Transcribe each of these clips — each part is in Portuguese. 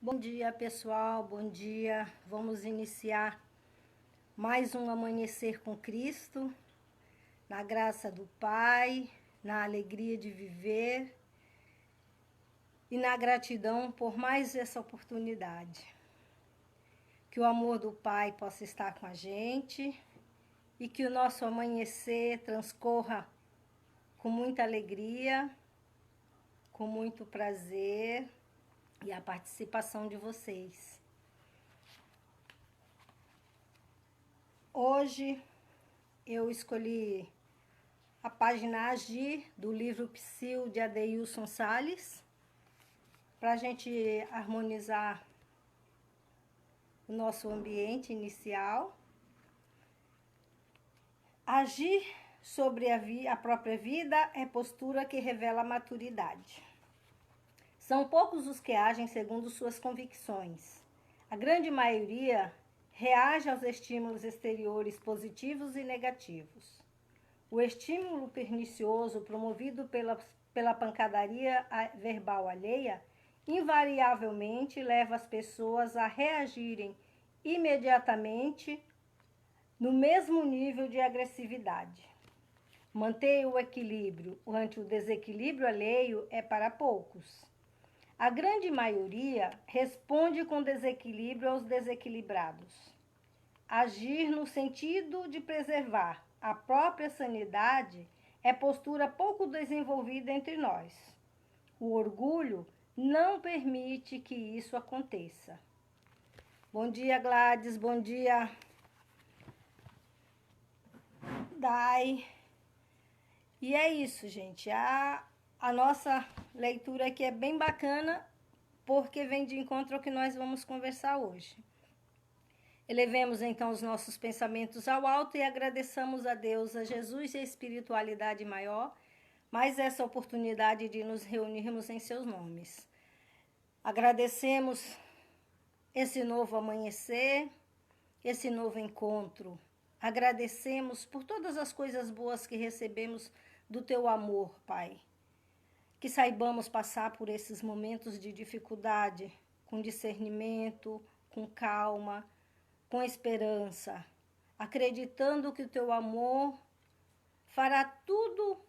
Bom dia, pessoal. Bom dia. Vamos iniciar mais um amanhecer com Cristo, na graça do Pai, na alegria de viver e na gratidão por mais essa oportunidade. Que o amor do Pai possa estar com a gente e que o nosso amanhecer transcorra com muita alegria, com muito prazer e a participação de vocês. Hoje eu escolhi a página Agir do livro Psil de Adeilson Salles para a gente harmonizar o nosso ambiente inicial. Agir sobre a própria vida é postura que revela maturidade. São poucos os que agem segundo suas convicções. A grande maioria reage aos estímulos exteriores positivos e negativos. O estímulo pernicioso promovido pela pancadaria verbal alheia invariavelmente leva as pessoas a reagirem imediatamente no mesmo nível de agressividade. Manter o equilíbrio ante o desequilíbrio alheio é para poucos. A grande maioria responde com desequilíbrio aos desequilibrados. Agir no sentido de preservar a própria sanidade é postura pouco desenvolvida entre nós. O orgulho não permite que isso aconteça. Bom dia, Gladys. Bom dia, Dai. E é isso, gente. A nossa leitura aqui é bem bacana, porque vem de encontro ao que nós vamos conversar hoje. Elevemos então os nossos pensamentos ao alto e agradeçamos a Deus, a Jesus e a espiritualidade maior, mais essa oportunidade de nos reunirmos em seus nomes. Agradecemos esse novo amanhecer, esse novo encontro. Agradecemos por todas as coisas boas que recebemos do teu amor, Pai. Que saibamos passar por esses momentos de dificuldade com discernimento, com calma, com esperança, acreditando que o teu amor fará tudo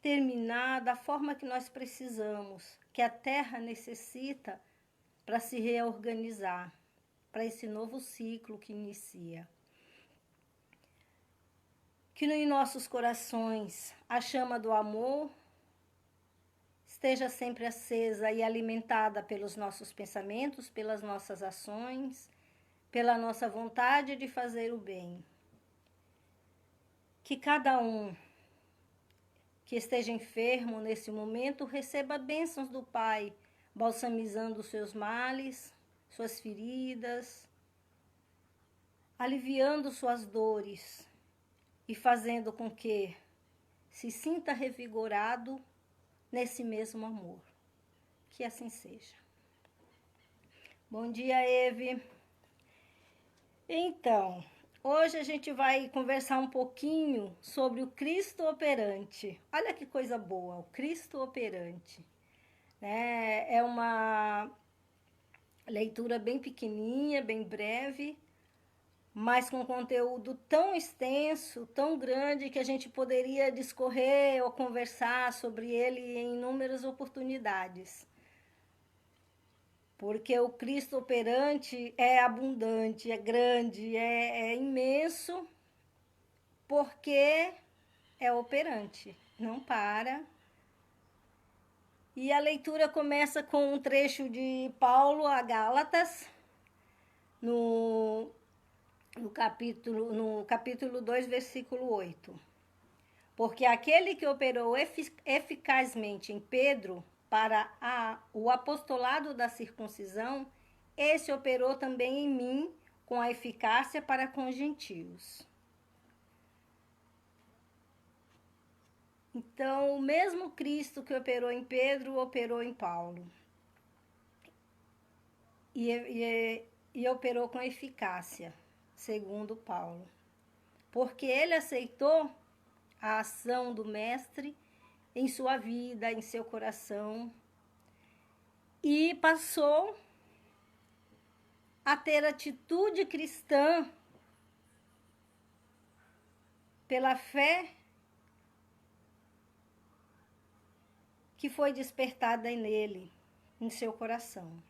terminar da forma que nós precisamos, que a terra necessita para se reorganizar, para esse novo ciclo que inicia. Que em nossos corações a chama do amor esteja sempre acesa e alimentada pelos nossos pensamentos, pelas nossas ações, pela nossa vontade de fazer o bem. Que cada um que esteja enfermo nesse momento receba bênçãos do Pai, balsamizando os seus males, suas feridas, aliviando suas dores e fazendo com que se sinta revigorado nesse mesmo amor. Que assim seja. Bom dia, Eve. Então, hoje a gente vai conversar um pouquinho sobre o Cristo operante. Olha que coisa boa, o Cristo operante. É uma leitura bem pequenininha, bem breve, mas com conteúdo tão extenso, tão grande, que a gente poderia discorrer ou conversar sobre ele em inúmeras oportunidades. Porque o Cristo operante é abundante, é grande, é imenso, porque é operante, não para. E a leitura começa com um trecho de Paulo a Gálatas, no capítulo 2, versículo 8. Porque aquele que operou eficazmente em Pedro para o apostolado da circuncisão, esse operou também em mim com a eficácia para com os gentios. Então, o mesmo Cristo que operou em Pedro, operou em Paulo. E operou com eficácia, segundo Paulo. Porque ele aceitou a ação do Mestre em sua vida, em seu coração. e passou a ter atitude cristã pela fé que foi despertada nele, em seu coração.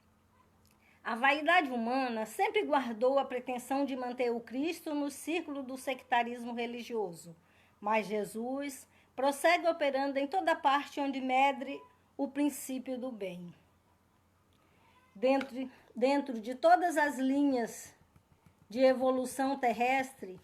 A vaidade humana sempre guardou a pretensão de manter o Cristo no círculo do sectarismo religioso, mas Jesus prossegue operando em toda parte onde medre o princípio do bem. Dentro de todas as linhas de evolução terrestre,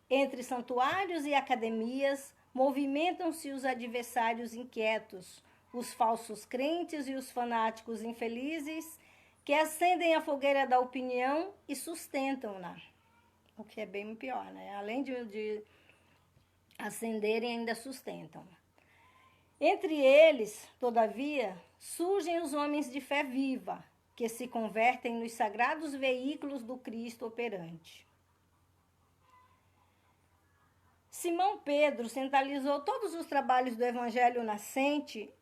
entre santuários e academias, movimentam-se os adversários inquietos, os falsos crentes e os fanáticos infelizes, que acendem a fogueira da opinião e sustentam-na. O que é bem pior, né? Além de acenderem, ainda sustentam. Entre eles, todavia, surgem os homens de fé viva, que se convertem nos sagrados veículos do Cristo operante. Simão Pedro centralizou todos os trabalhos do Evangelho nascente,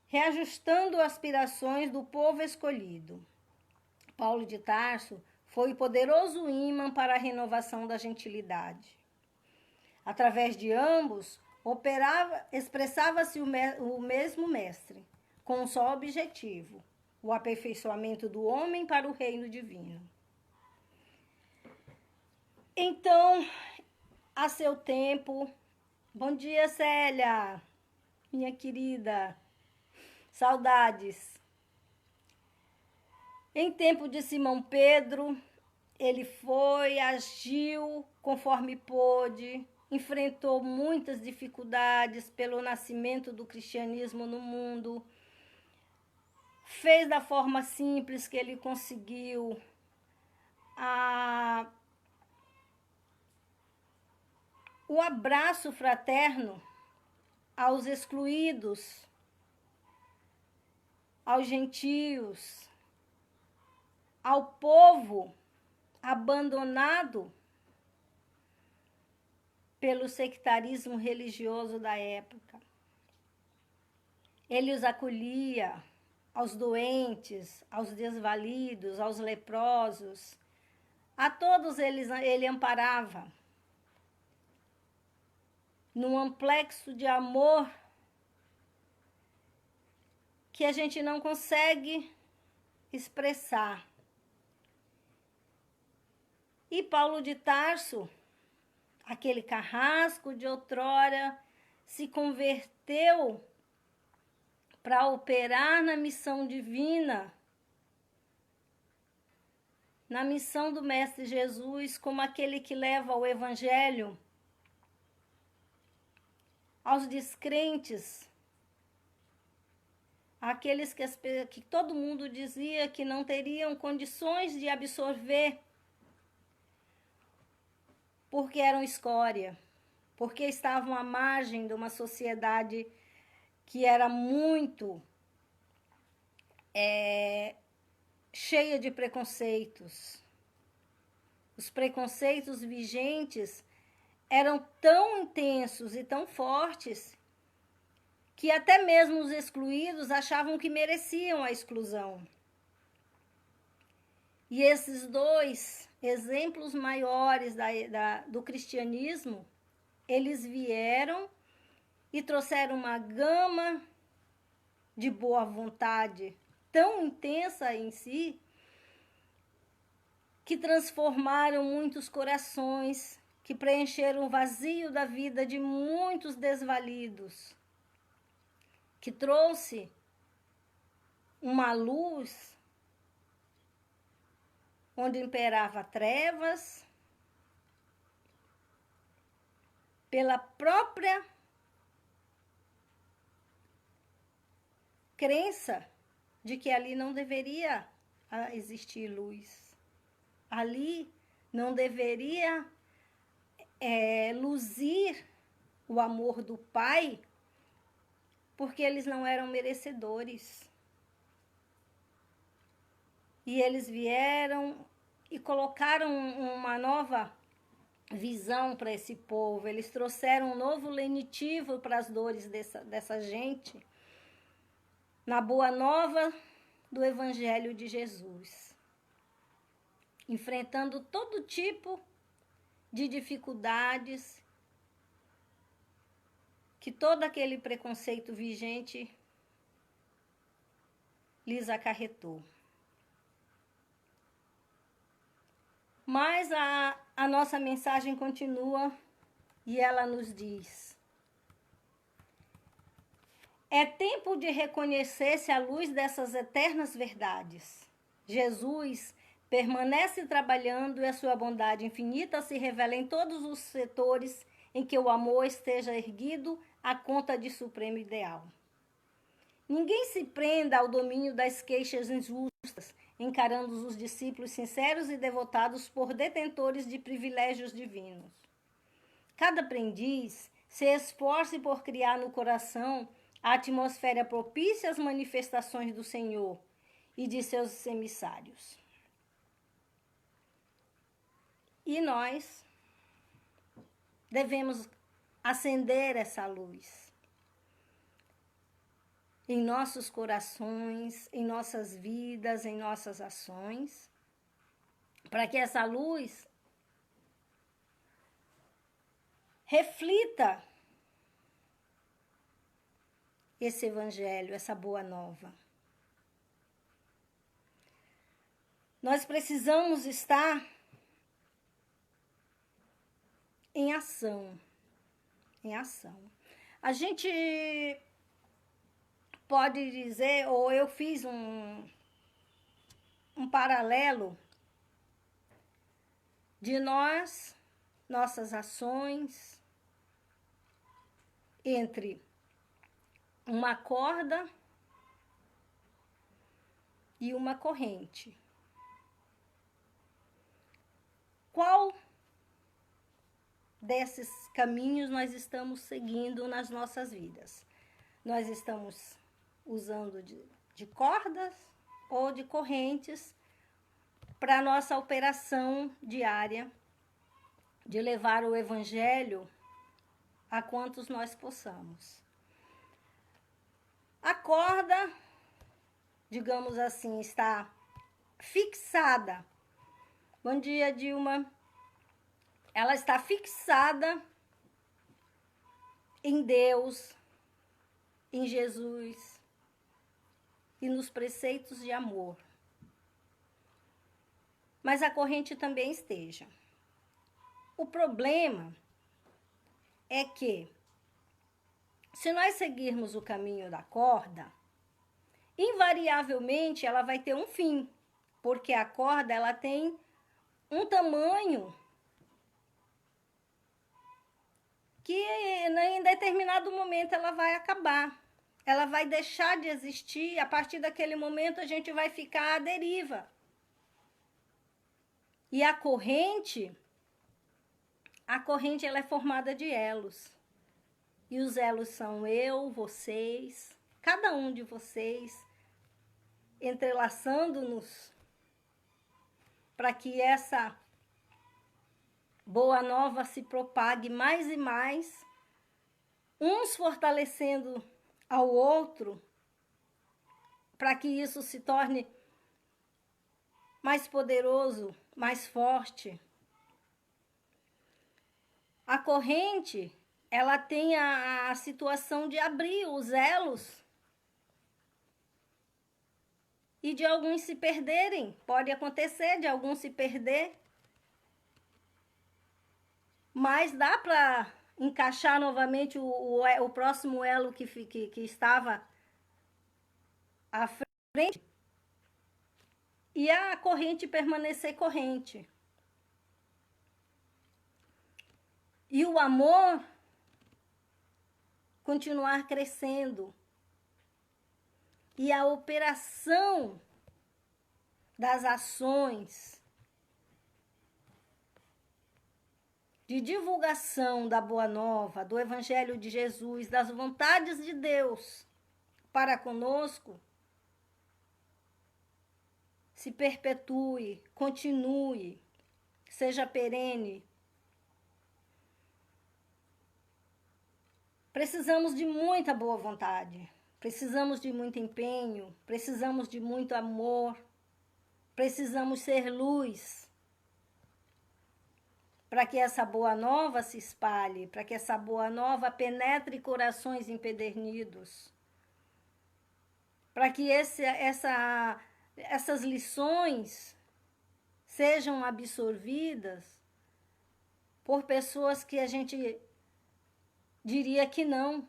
reajustando aspirações do povo escolhido. Paulo de Tarso foi o poderoso ímã para a renovação da gentilidade. Através de ambos, expressava-se o mesmo mestre, com um só objetivo, o aperfeiçoamento do homem para o reino divino. Então, a seu tempo... Bom dia, Célia, minha querida. Saudades. Em tempo de Simão Pedro, ele agiu conforme pôde, enfrentou muitas dificuldades pelo nascimento do cristianismo no mundo, fez da forma simples que ele conseguiu o abraço fraterno aos excluídos, aos gentios, ao povo abandonado pelo sectarismo religioso da época. Ele os acolhia aos doentes, aos desvalidos, aos leprosos. A todos eles ele amparava. Num amplexo de amor que a gente não consegue expressar. E Paulo de Tarso, aquele carrasco de outrora, se converteu para operar na missão divina, na missão do Mestre Jesus, como aquele que leva o Evangelho aos descrentes, aqueles que todo mundo dizia que não teriam condições de absorver, porque eram escória, porque estavam à margem de uma sociedade que era muito cheia de preconceitos. Os preconceitos vigentes eram tão intensos e tão fortes que até mesmo os excluídos achavam que mereciam a exclusão. E esses dois exemplos maiores do cristianismo, eles vieram e trouxeram uma gama de boa vontade tão intensa em si, que transformaram muitos corações, que preencheram o vazio da vida de muitos desvalidos, que trouxe uma luz onde imperava trevas, pela própria crença de que ali não deveria existir luz. Ali não deveria luzir o amor do Pai, porque eles não eram merecedores. E eles vieram e colocaram uma nova visão para esse povo. Eles trouxeram um novo lenitivo para as dores dessa gente. Na boa nova do Evangelho de Jesus, enfrentando todo tipo de dificuldades que todo aquele preconceito vigente lhes acarretou. Mas a nossa mensagem continua e ela nos diz: é tempo de reconhecer-se à luz dessas eternas verdades. Jesus permanece trabalhando e a sua bondade infinita se revela em todos os setores em que o amor esteja erguido à conta de supremo ideal. Ninguém se prenda ao domínio das queixas injustas, encarando os discípulos sinceros e devotados por detentores de privilégios divinos. Cada aprendiz se esforce por criar no coração a atmosfera propícia às manifestações do Senhor e de seus emissários. E nós devemos acender essa luz em nossos corações, em nossas vidas, em nossas ações, para que essa luz reflita esse evangelho, essa boa nova. Nós precisamos estar em ação, em ação. A gente pode dizer, ou eu fiz um paralelo de nossas ações entre uma corda e uma corrente. Qual desses caminhos nós estamos seguindo nas nossas vidas? Nós estamos usando de cordas ou de correntes para a nossa operação diária de levar o evangelho a quantos nós possamos. A corda, digamos assim, está fixada. Bom dia, Dilma. Ela está fixada em Deus, em Jesus e nos preceitos de amor. Mas a corrente também esteja. O problema é que, se nós seguirmos o caminho da corda, invariavelmente ela vai ter um fim, porque a corda ela tem um tamanho que em determinado momento ela vai acabar. Ela vai deixar de existir, a partir daquele momento a gente vai ficar à deriva. E a corrente ela é formada de elos. E os elos são eu, vocês, cada um de vocês, entrelaçando-nos para que essa boa nova se propague mais e mais, uns fortalecendo ao outro, para que isso se torne mais poderoso, mais forte. A corrente, ela tem a situação de abrir os elos e de alguns se perderem. Pode acontecer de alguns se perder, mas dá para encaixar novamente o próximo elo que estava à frente e a corrente permanecer corrente. E o amor continuar crescendo. E a operação das ações de divulgação da Boa Nova, do Evangelho de Jesus, das vontades de Deus para conosco, se perpetue, continue, seja perene. Precisamos de muita boa vontade. precisamos de muito empenho, precisamos de muito amor, precisamos ser luz para que essa boa nova se espalhe, para que essa boa nova penetre corações empedernidos, para que essas lições sejam absorvidas por pessoas que a gente diria que não,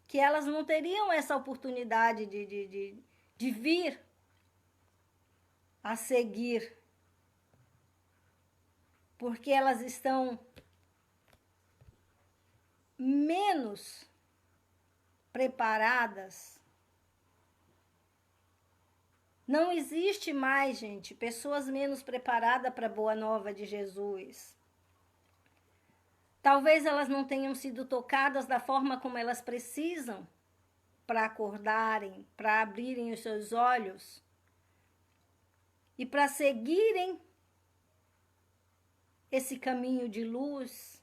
que elas não teriam essa oportunidade de vir a seguir, porque elas estão menos preparadas. Não existe mais, gente, pessoas menos preparadas para a boa nova de Jesus. Talvez elas não tenham sido tocadas da forma como elas precisam para acordarem, para abrirem os seus olhos e para seguirem esse caminho de luz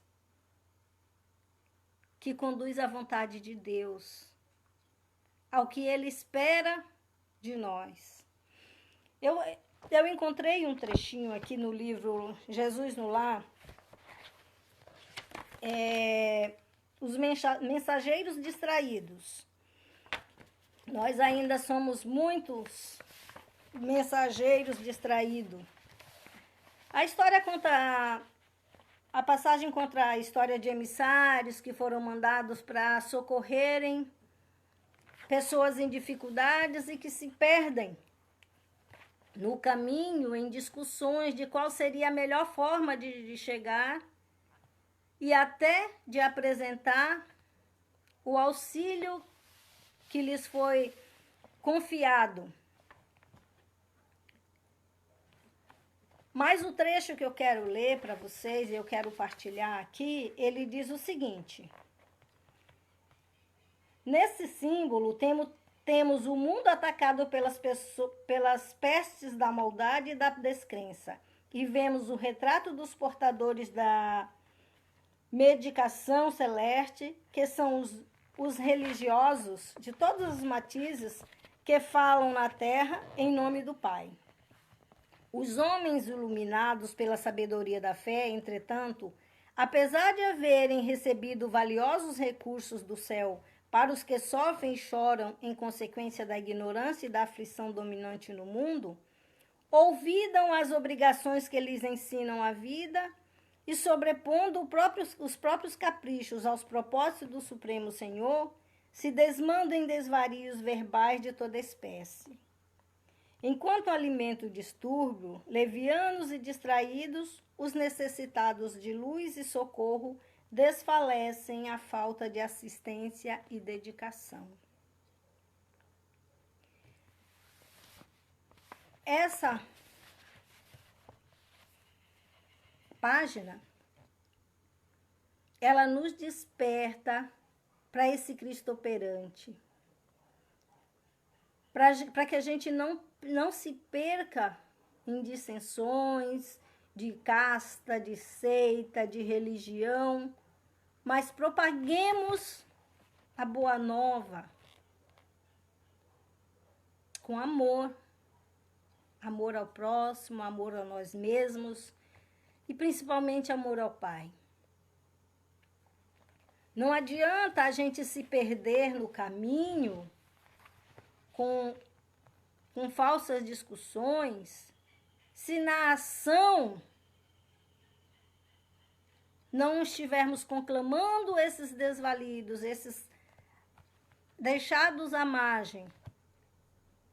que conduz à vontade de Deus, ao que Ele espera de nós. Eu encontrei um trechinho aqui no livro Jesus no Lar, os mensageiros distraídos. Nós ainda somos muitos mensageiros distraídos. A história conta, a passagem conta a história de emissários que foram mandados para socorrerem pessoas em dificuldades e que se perdem no caminho em discussões de qual seria a melhor forma de chegar e até de apresentar o auxílio que lhes foi confiado. Mas o trecho que eu quero ler para vocês, e eu quero partilhar aqui, ele diz o seguinte: nesse símbolo temos o mundo atacado pelas pestes da maldade e da descrença. E vemos o retrato dos portadores da medicação celeste, que são os religiosos de todos os matizes que falam na terra em nome do Pai. Os homens iluminados pela sabedoria da fé, entretanto, apesar de haverem recebido valiosos recursos do céu para os que sofrem e choram em consequência da ignorância e da aflição dominante no mundo, olvidam as obrigações que lhes ensinam a vida e, sobrepondo os próprios caprichos aos propósitos do Supremo Senhor, se desmandam em desvarios verbais de toda espécie. Enquanto alimento o distúrbio, levianos e distraídos, os necessitados de luz e socorro desfalecem à falta de assistência e dedicação. Essa página, ela nos desperta para esse Cristo operante, para que a gente não se perca em dissensões de casta, de seita, de religião, mas propaguemos a boa nova com amor, amor ao próximo, amor a nós mesmos e principalmente amor ao Pai. Não adianta a gente se perder no caminho com falsas discussões, se na ação não estivermos conclamando esses desvalidos, esses deixados à margem,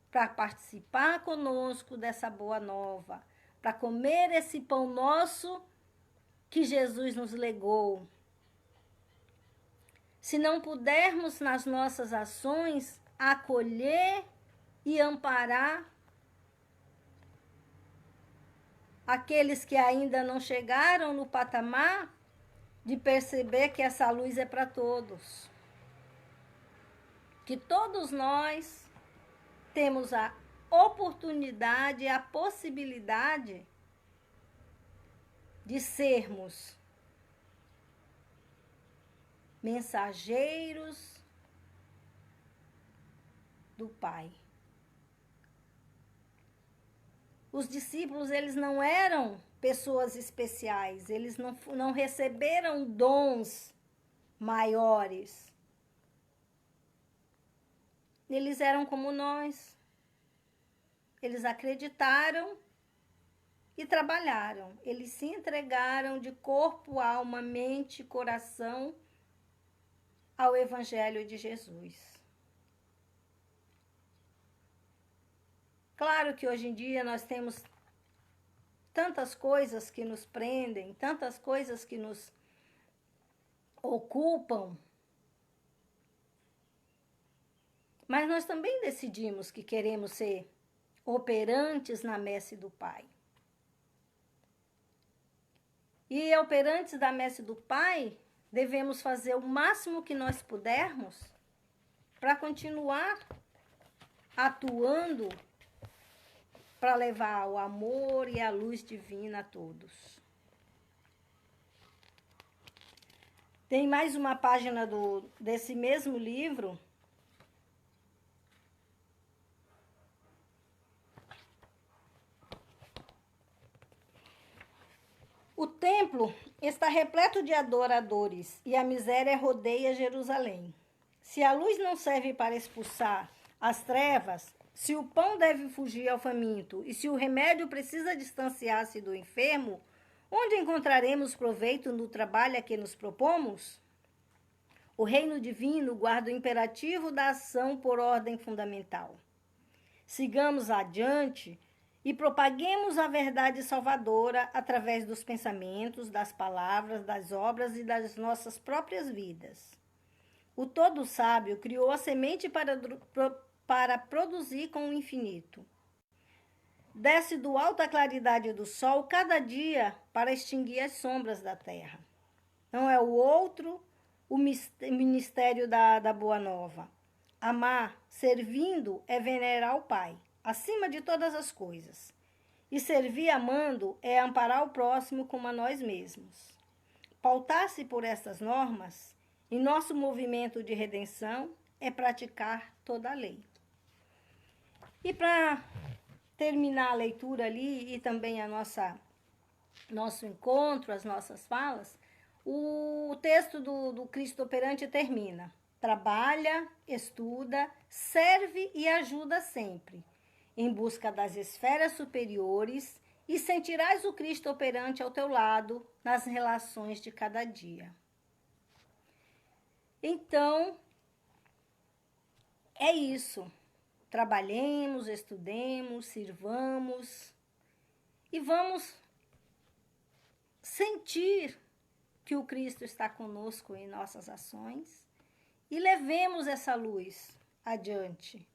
para participar conosco dessa boa nova, para comer esse pão nosso que Jesus nos legou. Se não pudermos nas nossas ações acolher e amparar aqueles que ainda não chegaram no patamar de perceber que essa luz é para todos. Que todos nós temos a oportunidade e a possibilidade de sermos mensageiros do Pai. Os discípulos, eles não eram pessoas especiais, eles não receberam dons maiores. Eles eram como nós. Eles acreditaram e trabalharam. Eles se entregaram de corpo, alma, mente e coração ao Evangelho de Jesus. Claro que hoje em dia nós temos tantas coisas que nos prendem, tantas coisas que nos ocupam, mas nós também decidimos que queremos ser operantes na messe do Pai. E operantes da messe do Pai, devemos fazer o máximo que nós pudermos para continuar atuando para levar o amor e a luz divina a todos. Tem mais uma página desse mesmo livro. O templo está repleto de adoradores e a miséria rodeia Jerusalém. Se a luz não serve para expulsar as trevas, se o pão deve fugir ao faminto e se o remédio precisa distanciar-se do enfermo, onde encontraremos proveito no trabalho a que nos propomos? O reino divino guarda o imperativo da ação por ordem fundamental. Sigamos adiante e propaguemos a verdade salvadora através dos pensamentos, das palavras, das obras e das nossas próprias vidas. O todo sábio criou a semente para produzir com o infinito. Desce do alto a claridade do sol cada dia para extinguir as sombras da terra. Não é o outro o ministério da Boa Nova. Amar, servindo, é venerar o Pai, acima de todas as coisas. E servir amando é amparar o próximo como a nós mesmos. Pautar-se por estas normas, em nosso movimento de redenção, é praticar toda a lei. E para terminar a leitura ali e também nosso encontro, as nossas falas, o texto do Cristo Operante termina: trabalha, estuda, serve e ajuda sempre, em busca das esferas superiores, e sentirás o Cristo operante ao teu lado nas relações de cada dia. Então, é isso. Trabalhemos, estudemos, sirvamos e vamos sentir que o Cristo está conosco em nossas ações e levemos essa luz adiante.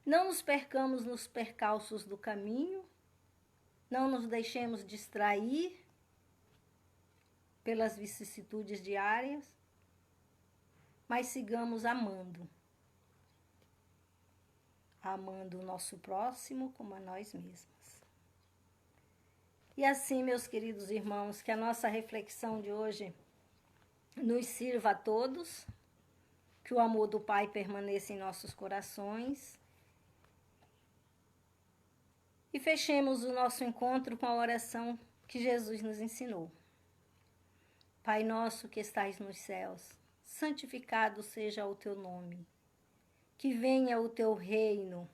Não nos percamos nos percalços do caminho, não nos deixemos distrair pelas vicissitudes diárias, mas sigamos amando. Amando o nosso próximo como a nós mesmos. E assim, meus queridos irmãos, que a nossa reflexão de hoje nos sirva a todos, que o amor do Pai permaneça em nossos corações. E fechemos o nosso encontro com a oração que Jesus nos ensinou. Pai nosso que estais nos céus, santificado seja o teu nome. Que venha o teu reino,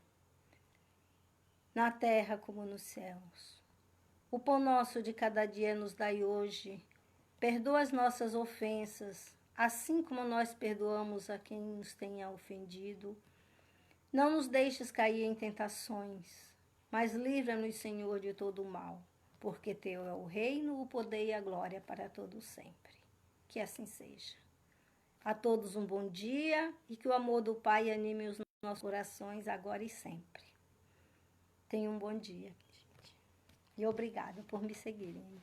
na terra como nos céus. O pão nosso de cada dia nos dai hoje. Perdoa as nossas ofensas, assim como nós perdoamos a quem nos tenha ofendido. Não nos deixes cair em tentações, mas livra-nos, Senhor, de todo o mal, porque teu é o reino, o poder e a glória para todos sempre. Que assim seja. A todos um bom dia e que o amor do Pai anime os nossos corações agora e sempre. Tenham um bom dia, gente. E obrigada por me seguirem.